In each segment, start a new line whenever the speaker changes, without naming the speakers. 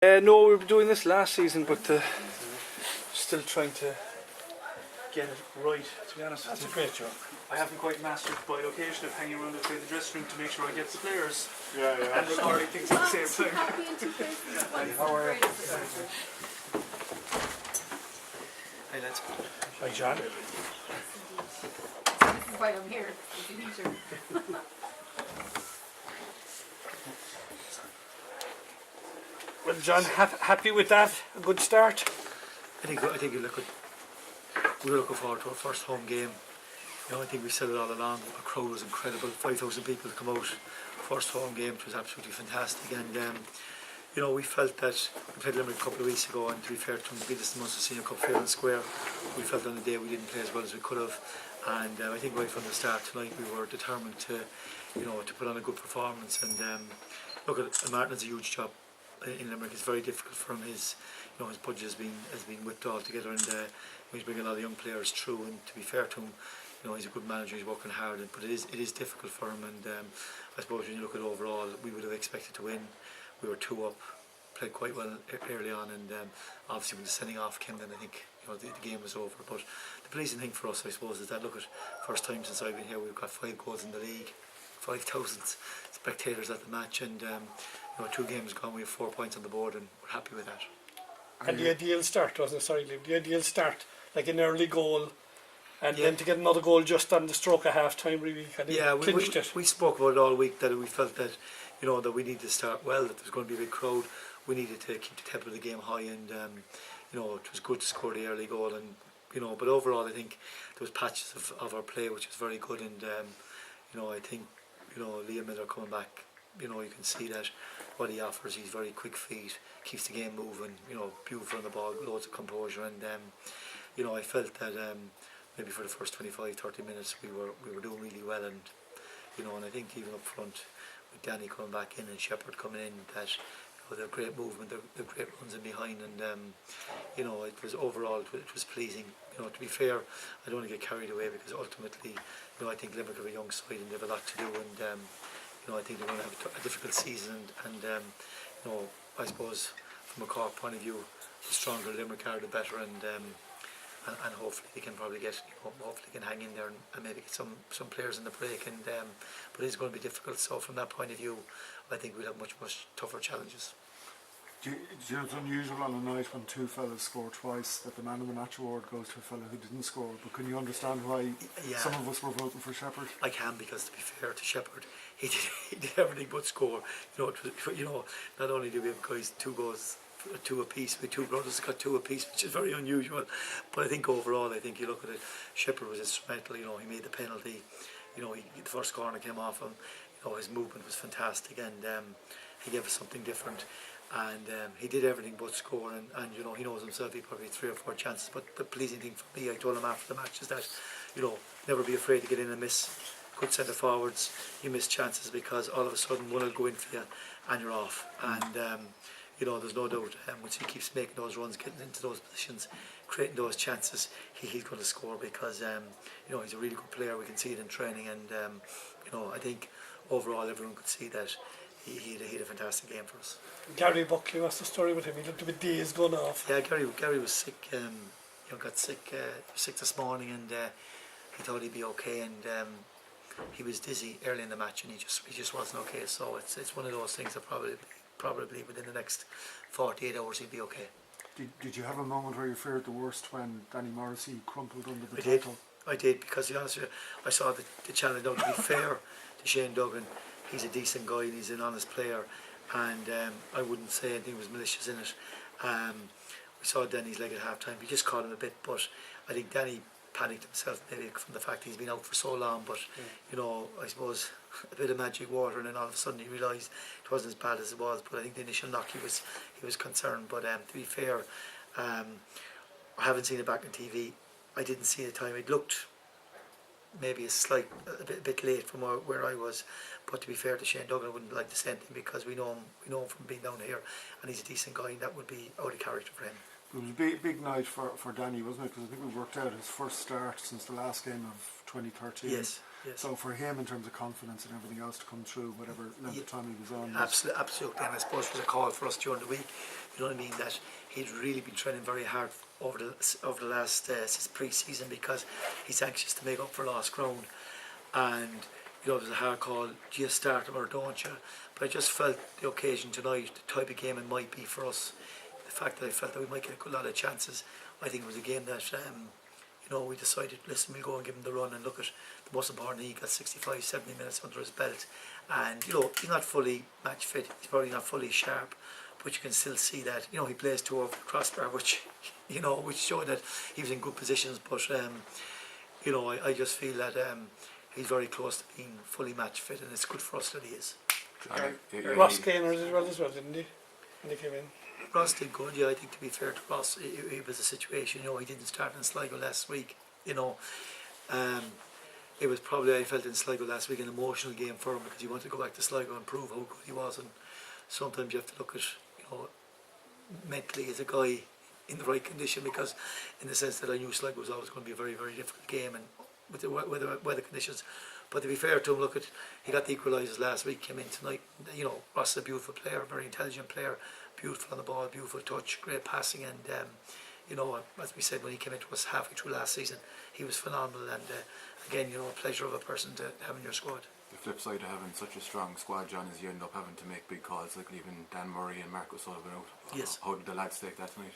No, we were doing this last season, but still trying to get it right, to be honest.
That's a great job.
I haven't quite mastered by occasion of hanging around outside the dressing room to make sure I get the players
Yeah.
and recording things at the same time.
Happy in two places at once.
How are you?
Hey, lads.
Hi, John.
This is why I'm here. It's an eater.
Well, John, happy with that? A good start?
I think you look at, we're looking forward to our first home game. You know, I think we said it all along. Our crowd was incredible. 5,000 people to come out. First home game, it was absolutely fantastic. And you know, we felt that we played Limerick a couple of weeks ago, and to be fair to them, we beat us in the Munster Senior Cup fair and square. We felt on the day we didn't play as well as we could have. And I think right from the start tonight we were determined to, you know, to put on a good performance. And look at Martin has a huge job in Limerick. It's very difficult for him. His budget has been whipped all together, and he's bringing a lot of young players through. And to be fair to him, you know, he's a good manager. He's working hard, but it is difficult for him. And I suppose when you look at overall, we would have expected to win. We were 2 up, played quite well early on, and obviously when the sending off came, then I think, you know, the game was over. But the pleasing thing for us, I suppose, is that look at first time since I've been here, we've got 5 goals in the league, 5,000 spectators at the match, and you know, 2 games gone, we have 4 points on the board, and we're happy with that.
And the ideal start, wasn't it? Sorry, Liam. The ideal start, like an early goal, and then to get another goal just on the stroke of half time, really kind of clinched it.
We spoke about it all week, that we felt that, you know, that we needed to start well, that there's going to be a big crowd. We needed to keep the tempo of the game high, and you know, it was good to score the early goal, and you know, but overall I think there was patches of our play which was very good, and you know, I think, you know, Liam Miller coming back, you know, you can see that what he offers. He's very quick feet, keeps the game moving, you know, beautiful on the ball, loads of composure, and you know, I felt that maybe for the first 25-30 minutes we were doing really well, and you know, and I think even up front with Danny coming back in and Shepherd coming in, that, you know, they're great movement, they're great runs in behind, and you know, it was overall it was pleasing. You know, to be fair, I don't want to get carried away, because ultimately, you know, I think Limerick have a young side and they have a lot to do, and you know, I think they're going to have a difficult season, and you know, I suppose from a Cork point of view, the stronger Limerick are, the better, and hopefully they can probably get, you know, hopefully they can hang in there and maybe get some players in the break, and but it's going to be difficult. So from that point of view, I think we'll have much tougher challenges.
Do you know, it's unusual on a night when 2 fellas score twice that the man of the match award goes to a fella who didn't score, but can you understand why some of us were voting for Shepherd?
I can, because to be fair to Shepherd, he did everything but score. You know, you know, not only do we have guys 2 goals, 2 apiece, we 2 brothers got 2 apiece, which is very unusual, but I think overall, I think you look at it, Shepherd was instrumental. You know, he made the penalty, you know, the first corner came off him, you know, his movement was fantastic, and he gave us something different, and he did everything but score, and you know, he knows himself, he probably had 3 or 4 chances, but the pleasing thing for me, I told him after the match, is that, you know, never be afraid to get in and miss. Good centre forwards, you miss chances, because all of a sudden one will go in for you and you're off, and you know, there's no doubt once he keeps making those runs, getting into those positions, creating those chances, he's going to score, because you know, he's a really good player. We can see it in training, and you know, I think overall everyone could see that he had a fantastic game for us.
Gary Buckley, what's the story with him? He looked a bit dazed going off.
Yeah, Gary was sick. You know, got sick this morning, and he thought he'd be okay, and he was dizzy early in the match, and he just wasn't okay. So it's one of those things that probably within the next 48 hours he'll be okay.
Did you have a moment where you feared the worst when Danny Morrissey crumpled under the tackle?
I did, because to be honest with you, I saw the challenge. Now, to be fair to Shane Duggan, he's a decent guy and he's an honest player, and I wouldn't say anything was malicious in it. We saw Danny's leg at half time. We just caught him a bit, but I think Danny panicked himself, maybe from the fact he's been out for so long, but you know, I suppose a bit of magic water, and then all of a sudden he realised it wasn't as bad as it was. But I think the initial knock, he was concerned, but to be fair, I haven't seen it back on TV. I didn't see the time. It looked maybe a bit late from where I was, but to be fair to Shane Duggan, I wouldn't like to say anything, because we know him from being down here, and he's a decent guy, and that would be out of character for him.
It was a big night for Danny, wasn't it? Because I think we worked out his first start since the last game of 2013.
Yes. Yes.
So for him, in terms of confidence and everything else to come through, whatever length of time he was on,
Absolutely, and I suppose it was a call for us during the week. You know what I mean? That he'd really been training very hard over the last since pre-season, because he's anxious to make up for lost ground. And you know, it was a hard call. Do you start him or don't you? But I just felt the occasion tonight, the type of game it might be for us, the fact that I felt that we might get a good lot of chances. I think it was a game that you know, we decided, listen, we'll go and give him the run, and look at the most important, he got 65, 70 minutes under his belt, and you know, he's not fully match fit, he's probably not fully sharp, but you can still see that, you know, he plays two over the crossbar, which, you know, which showed that he was in good positions. But you know, I just feel that he's very close to being fully match fit, and it's good for us that he is.
Ross Gaynor did well as well, didn't he? When he came in.
Ross did good, yeah. I think, to be fair to Ross, it was a situation, you know, he didn't start in Sligo last week, you know. It was probably, I felt in Sligo last week, an emotional game for him, because he wanted to go back to Sligo and prove how good he was. And sometimes you have to look at, you know, mentally as a guy in the right condition, because in the sense that I knew Sligo was always going to be a very, very difficult game, and with the weather conditions. But to be fair to him, look at, he got the equalisers last week, came in tonight. You know, Ross is a beautiful player, very intelligent player, beautiful on the ball, beautiful touch, great passing, and you know, as we said when he came into us halfway through last season, he was phenomenal. And again, you know, a pleasure of a person to have in your squad.
The flip side of having such a strong squad, John, is you end up having to make big calls, like leaving Dan Murray and Marcus Sullivan out.
Yes.
How did the lads take that tonight?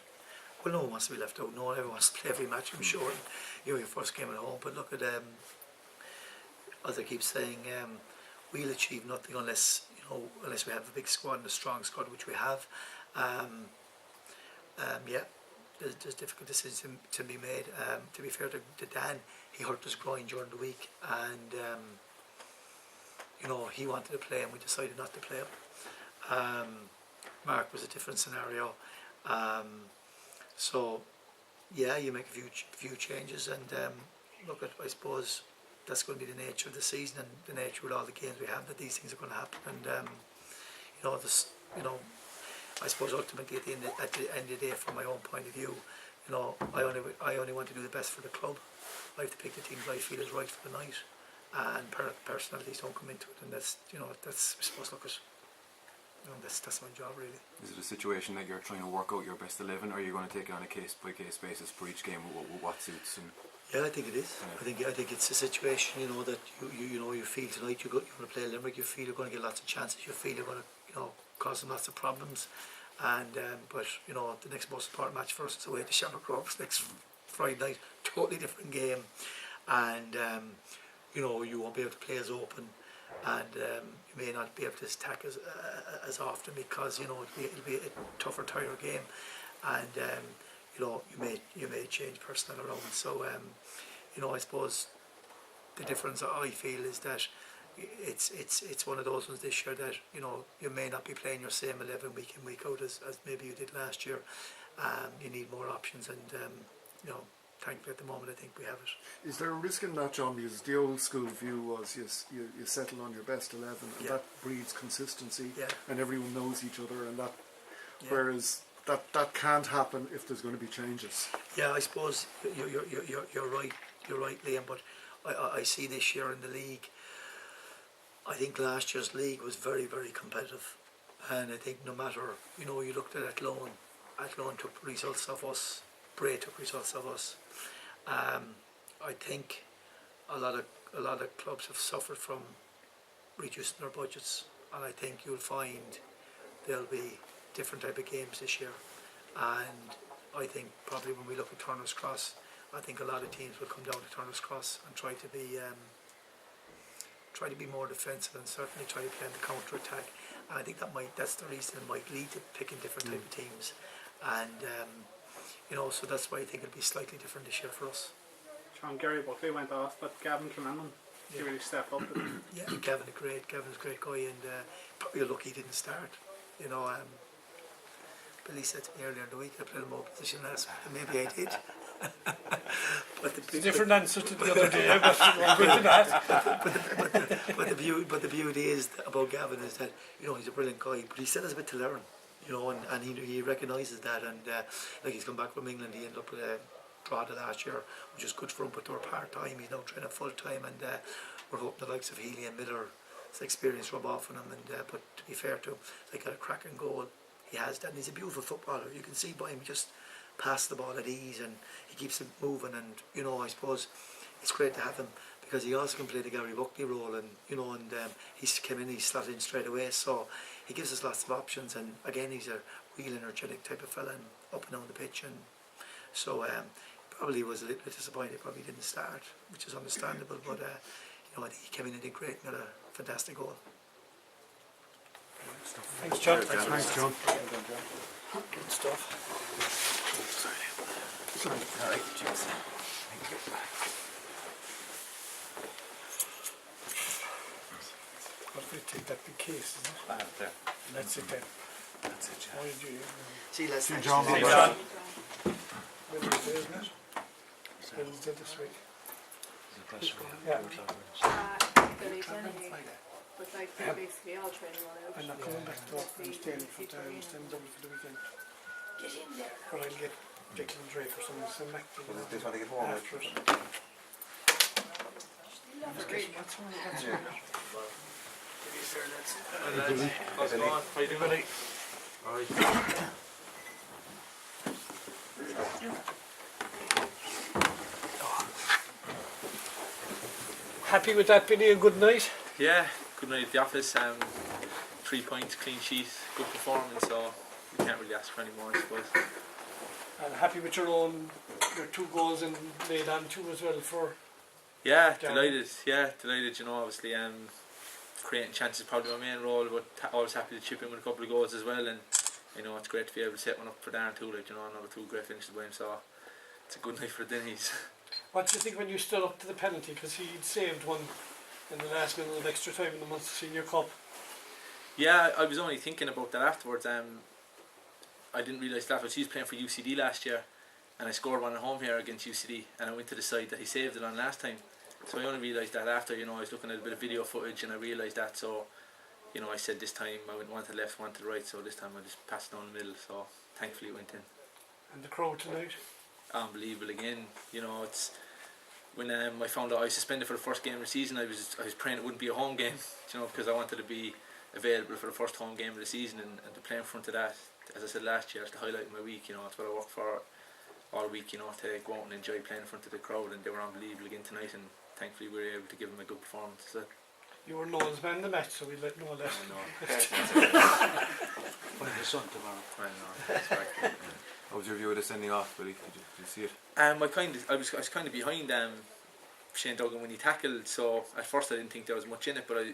Well, no one wants to be left out. No one ever wants to play every match, I'm sure. And, you know, your first game at home. But look at, as I keep saying, we'll achieve nothing unless, you know, unless we have a big squad and a strong squad, which we have. Yeah, there's difficult decisions to be made. To be fair to Dan, he hurt his groin during the week, and you know, he wanted to play, and we decided not to play him. Mark was a different scenario. So yeah, you make a few changes, and look at, I suppose that's going to be the nature of the season and the nature with all the games we have, that these things are going to happen. And you know, this, you know, I suppose ultimately at the end of the day, from my own point of view, you know, I only want to do the best for the club. I have to pick the teams I feel is right for the night, and personalities don't come into it, and that's, you know, that's, I suppose, look at, you know, that's my job really.
Is it a situation that you're trying to work out your best 11, or are you going to take it on a case by case basis for each game, what suits? And
yeah, I think it is. Yeah. I think it's a situation, you know, that you know, you feel tonight you want to play Limerick, you feel you're going to get lots of chances, you feel you're going to, you know, cause them lots of problems. And but you know, the next most important match for us is away to Shamrock Rovers next Friday night, totally different game, and you know, you won't be able to play as open, and you may not be able to attack as often, because you know it'll be a tougher, tighter game, and you know, you may change personnel around. So you know, I suppose the difference I feel is that it's one of those ones this year that, you know, you may not be playing your same 11 week in, week out as maybe you did last year. You need more options, and you know, thankfully at the moment I think we have it.
is there a risk in that, John? Because the old school view was you settle on your best 11, and that breeds consistency, and everyone knows each other, and that whereas that can't happen if there's going to be changes.
Yeah, I suppose you're right, Liam, but I see this year in the league, I think last year's league was very, very competitive, and I think no matter, you know, you looked at Athlone took results off us, Bray took results off us. I think a lot of clubs have suffered from reducing their budgets, and I think you'll find there'll be different type of games this year. And I think probably when we look at Turner's Cross, I think a lot of teams will come down to Turner's Cross and try to be more defensive, and certainly try to play on the counter attack. And I think that's the reason it might lead to picking different type of teams. And you know, so that's why I think it'll be slightly different this year for us.
Sean, Gary Buckley went off, but Gavin Clennon, he really stepped up.
Yeah, Gavin's a great guy, and probably lucky he didn't start. You know, Billy said to me earlier in the week I played in more position last week, and maybe I did. But
It's a different answer to the other day, but we'll go to that.
But the beauty is about Gavin is that, you know, he's a brilliant guy, but he still has a bit to learn, you know, and he recognises that, and like he's come back from England, he ended up with a Drogheda last year, which is good for him, but they were part time. He's now training full time, and we're hoping the likes of Healy and Miller's experience rub off on him. And but to be fair to him, they got a cracking goal. He has that, and he's a beautiful footballer. You can see by him, he just passes the ball at ease, and he keeps it moving. And I suppose it's great to have him because he also can play the Gary Buckley role, and he's come in, he's slotted in straight away. So he gives us lots of options, and again, he's a real energetic type of fella, and up and down the pitch. And so probably was a little bit disappointed. Probably didn't start, which is understandable. But I think he came in and did great and got a fantastic goal.
Thanks, John.
Thanks, John.
Good stuff.
Sorry. All right, cheers. Thank you.
What if we take that big case, isn't it? That's it then.
That's it,
Why did you...
See, let's
See John.
See John. Wednesday, isn't it? Wednesday this week. Yeah.
Village anyway. But like they're basically all training all out.
I'm not coming back to work. I'm staying for time. I'm staying double for the weekend.
Get in there.
But I'll get Jekyll and Drake or something. Send back to you
They just want to get home.
after it. That's all. That's all.
How's it going? How you doing, buddy? Alright.
Happy with that, Billy? A good night?
Yeah, good night at the office. 3 points, clean sheet, good performance, so we can't really ask for any more, I suppose.
And happy with your 2 goals and laid on 2 as well for...
Yeah,
Down.
delighted. Yeah, delighted. Obviously, creating chances is probably my main role, but always happy to chip in with a couple of goals as well. And it's great to be able to set one up for Darren too. Another 2 great finishes by him. So it's a good night for the Dinnies.
What do you think when you stood up to the penalty? Because he'd saved one in the last minute of extra time in the Munster Senior Cup.
Yeah, I was only thinking about that afterwards. I didn't realise that was he was playing for UCD last year, and I scored one at home here against UCD, and I went to the side that he saved it on last time. So I only realised that after, I was looking at a bit of video footage and I realised that. So, I said this time I went one to the left, one to the right. So this time I just passed down the middle. So thankfully it went in.
And the crowd tonight?
Unbelievable again. It's when I found out I was suspended for the first game of the season. I was praying it wouldn't be a home game, because I wanted to be available for the first home game of the season, and to play in front of that, as I said last year, it's the highlight of my week. It's what I worked for all week. To go out and enjoy playing in front of the crowd, and they were unbelievable again tonight. And thankfully we were able to give them a good performance. So.
You were Noel's man in the match, so we'd let Noel that.
The sun tomorrow. I know. That's right.
How was your view of the sending off, Billy? Did you see it?
I was kind of behind Shane Duggan when he tackled. So at first I didn't think there was much in it, but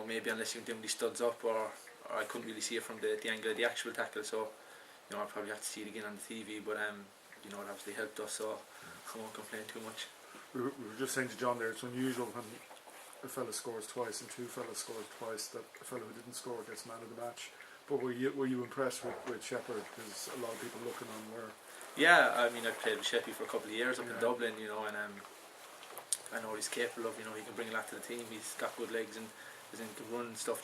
maybe unless you dim the studs up, or I couldn't really see it from the angle of the actual tackle. So I'll probably have to see it again on the TV. But it obviously helped us, so I won't complain too much.
We were just saying to John there, it's unusual when a fella scores twice and 2 fellas scores twice that a fella who didn't score gets man of the match. But were you impressed with Shepherd? Because a lot of people looking on where.
Yeah, I played with Sheppy for a couple of years up in Dublin, and I know he's capable of, he can bring a lot to the team. He's got good legs and can run and stuff,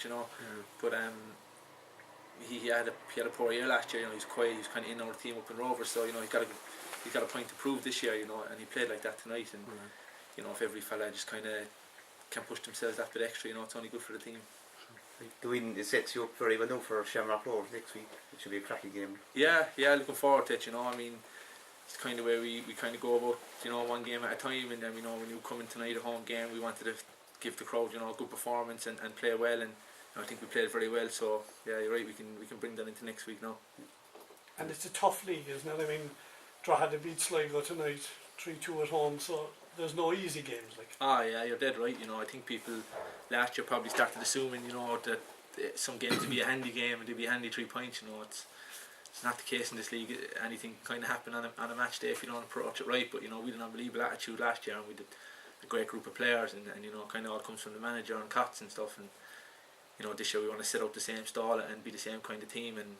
But he had a poor year last year. He was quiet. He was kind of in our team up in Rovers, so he's got a point to prove this year, and he played like that tonight. And if every fella just kind of can push themselves that bit extra, it's only good for the team.
The win, it sets you up very well now for Shamrock Rovers next week. It should be a cracking game.
Yeah, looking forward to it. It's kind of where we kind of go about, one game at a time. And then when you come in tonight, a home game, we wanted to give the crowd, a good performance and play well. And I think we played very well. So yeah, you're right. We can bring that into next week now.
And it's a tough league, isn't it? Drogheda had to beat Sligo tonight, 3-2 at home. So there's no easy games like.
Yeah, you're dead right. I think people last year probably started assuming, that some games would be a handy game and they'd be a handy 3 points. It's not the case in this league. Anything kind of happen on a match day if you don't approach it right. But we had an unbelievable attitude last year, and we did a great group of players, and kind of all comes from the manager and Cots and stuff. And this year we want to set up the same stall and be the same kind of team, and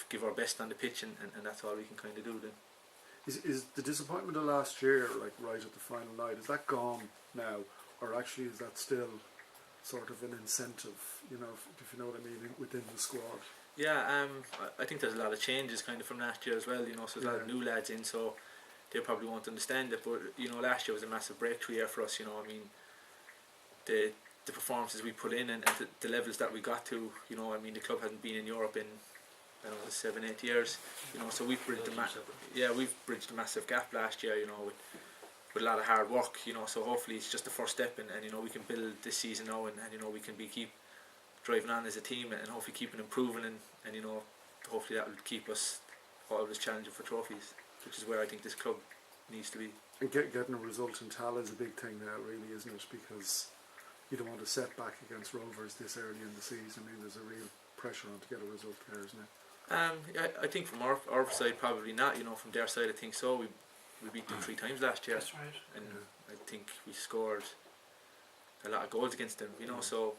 give our best on the pitch, and that's all we can kind of do then.
Is the disappointment of last year, like right at the final night, is that gone now, or actually is that still sort of an incentive, if you know what I mean, within the squad?
Yeah, I think there's a lot of changes kind of from last year as well, so there's a lot of new lads in, so they probably won't understand it, but last year was a massive breakthrough year for us, the performances we put in and the levels that we got to. You know, I mean, the club hadn't been in Europe in, I don't know, 7-8 years. You know, so we've bridged we've bridged a massive gap last year. You know, with a lot of hard work. You know, so hopefully it's just the first step, and you know, we can build this season now, and you know, we can keep driving on as a team, and hopefully keeping improving, and you know, hopefully that will keep us always challenging for trophies, which is where I think this club needs to be.
And getting a result in Tala is a big thing now, really, isn't it? Because you don't want to set back against Rovers this early in the season. I mean, there's a real pressure on to get a result there, isn't it?
I think from our side probably not. You know, from their side I think so. We beat them 3 times last year.
That's right.
And I think we scored a lot of goals against them. You know, so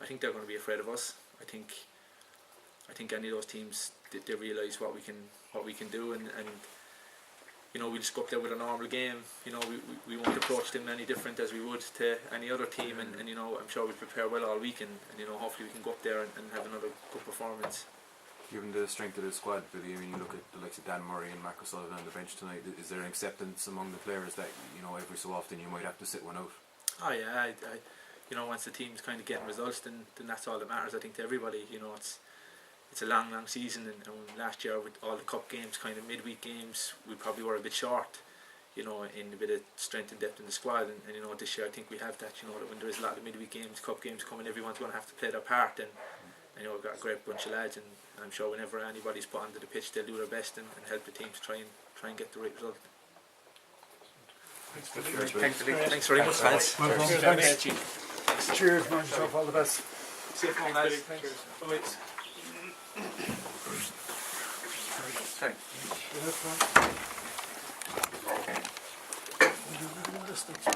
I think they're going to be afraid of us. I think any of those teams they realise what we can do, and you know, we just go up there with a normal game. You know, we won't approach them any different as we would to any other team, and you know, I'm sure we prepare well all week, and you know, hopefully we can go up there and have another good performance.
Given the strength of the squad, Billy, I mean, you look at the likes of Dan Murray and Mark O'Sullivan on the bench tonight. Is there an acceptance among the players that, you know, every so often you might have to sit one out?
Oh yeah, I you know, once the team's kind of getting results, then that's all that matters. I think to everybody. You know, it's a long season, and last year with all the cup games, kind of midweek games, we probably were a bit short, you know, in a bit of strength and depth in the squad, and you know, this year I think we have that. You know, that when there is a lot of midweek games, cup games coming, everyone's going to have to play their part, and you know, we've got a great bunch of lads, and I'm sure whenever anybody's put onto the pitch, they'll do their best and help the team to try and get the right result. Thanks very much, lads.
Cheers, mind yourself, all the best.
Safe home, lads. Thanks. Sorry.